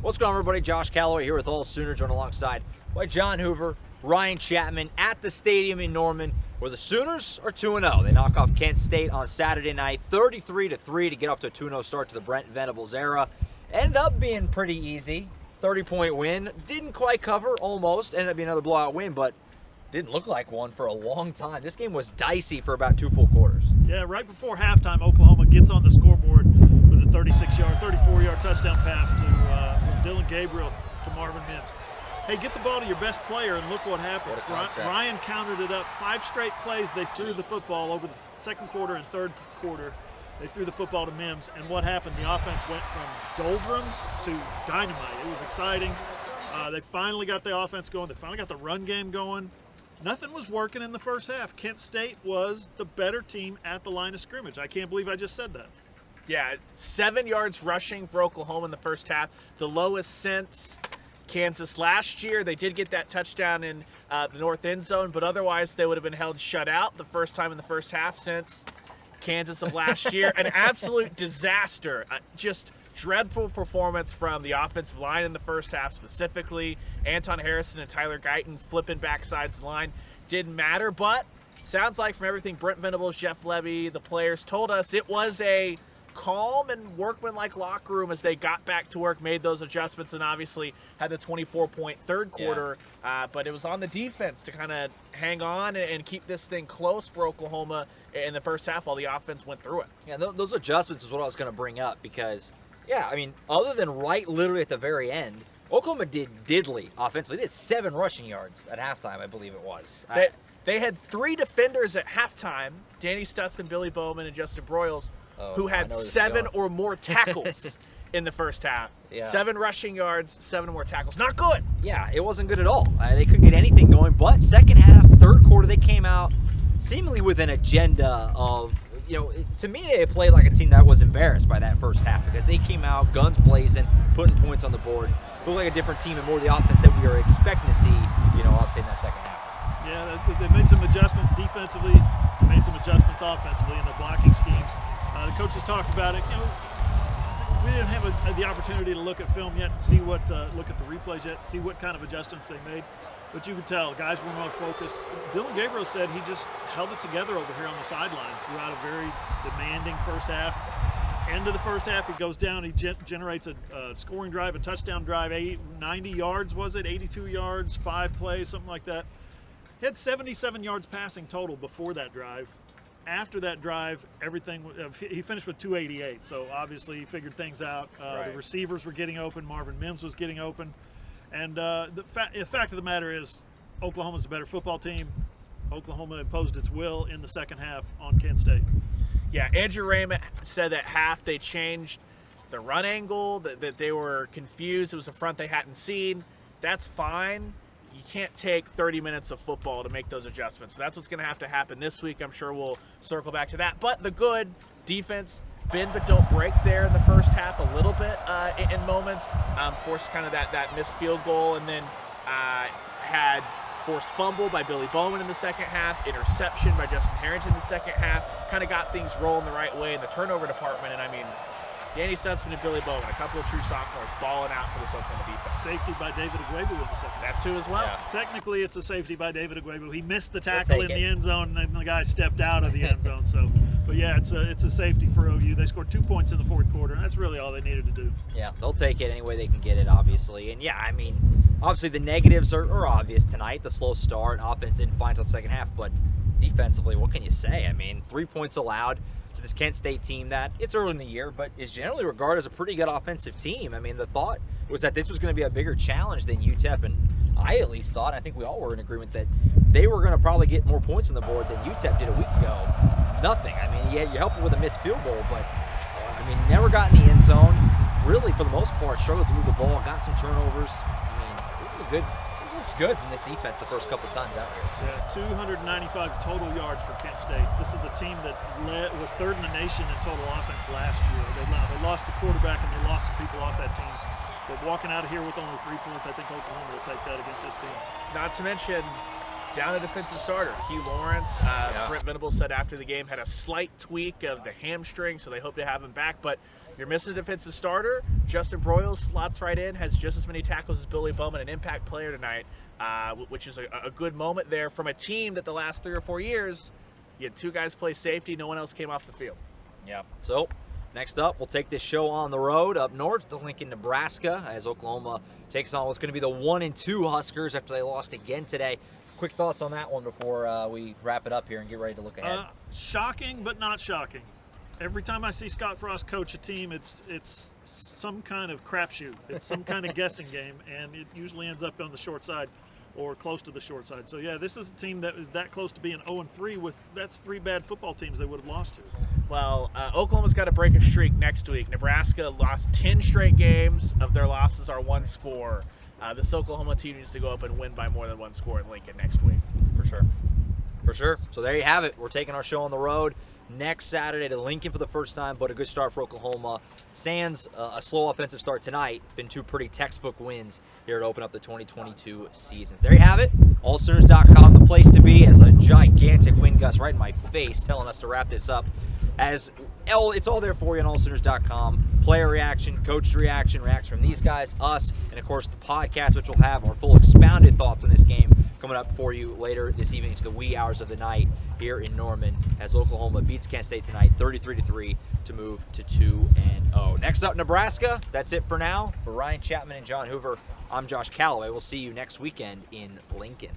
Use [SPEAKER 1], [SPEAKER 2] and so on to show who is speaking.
[SPEAKER 1] What's going on, everybody? Josh Callaway here with AllSooners, joined alongside by John Hoover, Ryan Chapman at the stadium in Norman, where the Sooners are 2-0. They knock off Kent State on Saturday night, 33-3 to get off to a 2-0 start to the Brent Venables era. Ended up being pretty easy, 30-point win. Didn't quite cover, almost. Ended up being another blowout win, but didn't look like one for a long time. This game was dicey for about 2 full quarters.
[SPEAKER 2] Yeah, right before halftime, Oklahoma gets on the scoreboard with a 34-yard touchdown pass from Dylan Gabriel to Marvin Mims. Hey, get the ball to your best player, and look what happens. Ryan counted it up. 5 straight plays, they threw the football over the second quarter and third quarter. They threw the football to Mims, and what happened? The offense went from doldrums to dynamite. It was exciting. They finally got the offense going. They finally got the run game going. Nothing was working in the first half. Kent State was the better team at the line of scrimmage. I can't believe I just said that.
[SPEAKER 3] Yeah, 7 yards rushing for Oklahoma in the first half, the lowest since Kansas last year. They did get that touchdown in the north end zone, but otherwise they would have been held shut out the first time in the first half since Kansas of last year. An absolute disaster. Just dreadful performance from the offensive line in the first half specifically. Anton Harrison and Tyler Guyton flipping backsides the line. Didn't matter, but sounds like from everything Brent Venables, Jeff Levy, the players told us, it was a calm and workmanlike locker room as they got back to work, made those adjustments, and obviously had the 24-point third quarter. Yeah. But it was on the defense to kind of hang on and keep this thing close for Oklahoma in the first half while the offense went through it.
[SPEAKER 1] Yeah, those adjustments is what I was going to bring up because, yeah, I mean, other than right literally at the very end, Oklahoma did diddly offensively. They had 7 rushing yards at halftime, I believe it was.
[SPEAKER 3] They had 3 defenders at halftime, Danny Stutzman, Billy Bowman, and Justin Broyles, who had 7 or more tackles in the first half. Yeah. 7 rushing yards, 7 or more tackles. Not good.
[SPEAKER 1] Yeah, it wasn't good at all. They couldn't get anything going. But second half, third quarter, they came out seemingly with an agenda of, to me, they played like a team that was embarrassed by that first half because they came out guns blazing, putting points on the board. Looked like a different team and more the offense that we were expecting to see, obviously in that second half.
[SPEAKER 2] Yeah, they made some adjustments defensively. They made some adjustments offensively in their blocking schemes. The coaches talked about it. We didn't have the opportunity to look at film yet and see look at the replays yet, see what kind of adjustments they made. But you could tell guys were more focused. Dylan Gabriel said he just held it together over here on the sideline throughout a very demanding first half. End of the first half, he goes down. He generates a scoring drive, a touchdown drive, 90 yards was it? 82 yards, 5 plays, something like that. He had 77 yards passing total before that drive. After that drive, he finished with 288, so obviously he figured things out.
[SPEAKER 1] Right.
[SPEAKER 2] The receivers were getting open. Marvin Mims was getting open. And the fact of the matter is Oklahoma's a better football team. Oklahoma imposed its will in the second half on Kent State.
[SPEAKER 3] Yeah, Andrew Raymond said at half they changed the run angle, that they were confused. It was a front they hadn't seen. That's fine. You can't take 30 minutes of football to make those adjustments. So that's what's going to have to happen this week. I'm sure we'll circle back to that. But the good defense, bend but don't break there in the first half a little bit in moments. Forced kind of that missed field goal, and then had forced fumble by Billy Bowman in the second half, interception by Justin Harrington in the second half. Kind of got things rolling the right way in the turnover department. And I mean, Danny Stutzman and Billy Bowman, a couple of true sophomores, balling out for this Oklahoma defense.
[SPEAKER 2] Safety by David Agwebu in the second half.
[SPEAKER 3] That too as well.
[SPEAKER 1] Yeah.
[SPEAKER 2] Technically, it's a safety by David Agwebu. He missed the tackle in the end zone, and then the guy stepped out of the end zone. So, but yeah, it's a safety for OU. They scored 2 points in the fourth quarter, and that's really all they needed to do.
[SPEAKER 1] Yeah, they'll take it any way they can get it, obviously. And yeah, I mean, obviously the negatives are obvious tonight. The slow start, offense didn't find until the second half, but defensively, what can you say? I mean, 3 points allowed to this Kent State team that it's early in the year, but is generally regarded as a pretty good offensive team. I mean, the thought was that this was going to be a bigger challenge than UTEP, and I at least thought, I think we all were in agreement, that they were going to probably get more points on the board than UTEP did a week ago. Nothing. I mean, you helped with a missed field goal, but, I mean, never got in the end zone. Really, for the most part, struggled to move the ball, got some turnovers. I mean, this looks good from this defense the first couple of times out here.
[SPEAKER 2] Yeah, 295 total yards for Kent State. This is a team that was third in the nation in total offense last year. They lost the quarterback and they lost some people off that team. But walking out of here with only 3 points, I think Oklahoma will take that against this team.
[SPEAKER 3] Not to mention, down a defensive starter. Hugh Lawrence, Brent Venables said after the game, had a slight tweak of the hamstring, so they hope to have him back. But you're missing a defensive starter. Justin Broyles slots right in, has just as many tackles as Billy Bowman, an impact player tonight, which is a good moment there from a team that the last 3 or 4 years, you had 2 guys play safety, no one else came off the field.
[SPEAKER 1] Yeah. So next up, we'll take this show on the road up north to Lincoln, Nebraska, as Oklahoma takes on what's going to be the 1-2 Huskers after they lost again today. Quick thoughts on that one before we wrap it up here and get ready to look ahead.
[SPEAKER 2] Shocking, but not shocking. Every time I see Scott Frost coach a team, it's some kind of crapshoot. It's some kind of guessing game, and it usually ends up on the short side or close to the short side. So, yeah, this is a team that is that close to being 0-3 with that's 3 bad football teams they would have lost to.
[SPEAKER 3] Well, Oklahoma's got to break a streak next week. Nebraska lost 10 straight games. Of their losses are 1 score. This Oklahoma team needs to go up and win by more than 1 score in Lincoln next week.
[SPEAKER 1] For sure. For sure. So there you have it. We're taking our show on the road next Saturday to Lincoln for the first time, but a good start for Oklahoma. Sans a slow offensive start tonight. Been 2 pretty textbook wins here to open up the 2022 seasons. There you have it. AllSooners.com, the place to be, as a gigantic wind gust right in my face telling us to wrap this up. As it's all there for you on AllSooners.com. Player reaction, coach reaction from these guys, us, and of course the podcast, which will have our full expounded thoughts on this game coming up for you later this evening to the wee hours of the night here in Norman as Oklahoma beats Kent State tonight 33-3 to move to 2-0. Next up, Nebraska. That's it for now. For Ryan Chapman and John Hoover, I'm Josh Callaway. We'll see you next weekend in Lincoln.